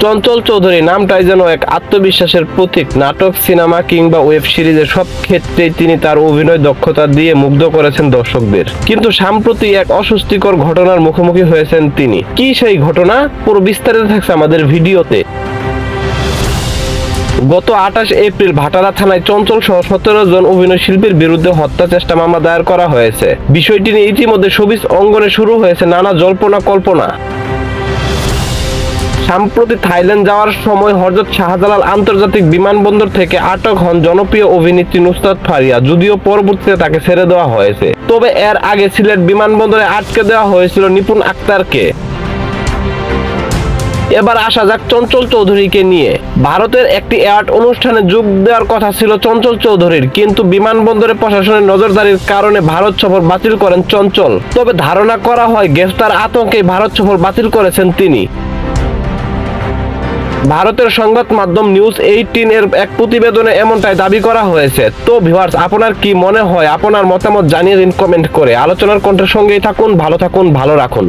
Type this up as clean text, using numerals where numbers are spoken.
চঞ্চল চৌধুরী নামটাই যেন এক আত্মবিশ্বাসের প্রতীক। নাটক, সিনেমা কিংবা ওয়েব সিরিজের সব ক্ষেত্রেই তিনি তার অভিনয় দক্ষতা দিয়ে মুগ্ধ করেছেন দর্শকদের। কিন্তু সম্প্রতি এক অস্বস্তিকর ঘটনার মুখোমুখি হয়েছেন তিনি। কি সেই ঘটনা? পুরো বিস্তারিত থাকছে আমাদের ভিডিওতে। গত 28 এপ্রিল ভাটারা থানায় চঞ্চল সহ 17 জন অভিনয় শিল্পীর বিরুদ্ধে হত্যা চেষ্টা মামলা দায়ের করা হয়েছে। বিষয়টি নিয়ে ইতিমধ্যে শোবিজ অঙ্গনে শুরু হয়েছে নানা জল্পনা কল্পনা। সম্প্রতি থাইল্যান্ড যাওয়ার সময় হযরত শাহজালাল আন্তর্জাতিক বিমানবন্দর থেকে আটক হন জনপ্রিয় অভিনেত্রী নুসরাত ফারিয়া। যদিও পরবর্তীতে তাকে ছেড়ে দেওয়া হয়েছে, তবে এর আগে সিলেট বিমানবন্দরে আটকে দেওয়া হয়েছিল নিপুণ আক্তারকে। এবার আসা যাক চঞ্চল চৌধুরীকে নিয়ে। ভারতের একটি অ্যাওয়ার্ড অনুষ্ঠানে যোগ দেওয়ার কথা ছিল চঞ্চল চৌধুরীর, কিন্তু বিমানবন্দরে প্রশাসনের নজরদারির কারণে ভারত সফর বাতিল করেন চঞ্চল। তবে ধারণা করা হয় গ্রেফতার আতঙ্কে ভারত সফর বাতিল করেছেন তিনি। ভারতের সংবাদ মাধ্যম নিউজ 18 এর এক প্রতিবেদনে এমনটাই দাবি করা হয়েছে। তো ভিউয়ার্স, আপনার কি মনে হয়? আপনার মতামত জানিয়ে দিন কমেন্ট করে। আলোচনার কণ্ঠের সঙ্গেই থাকুন, ভালো থাকুন, ভালো রাখুন।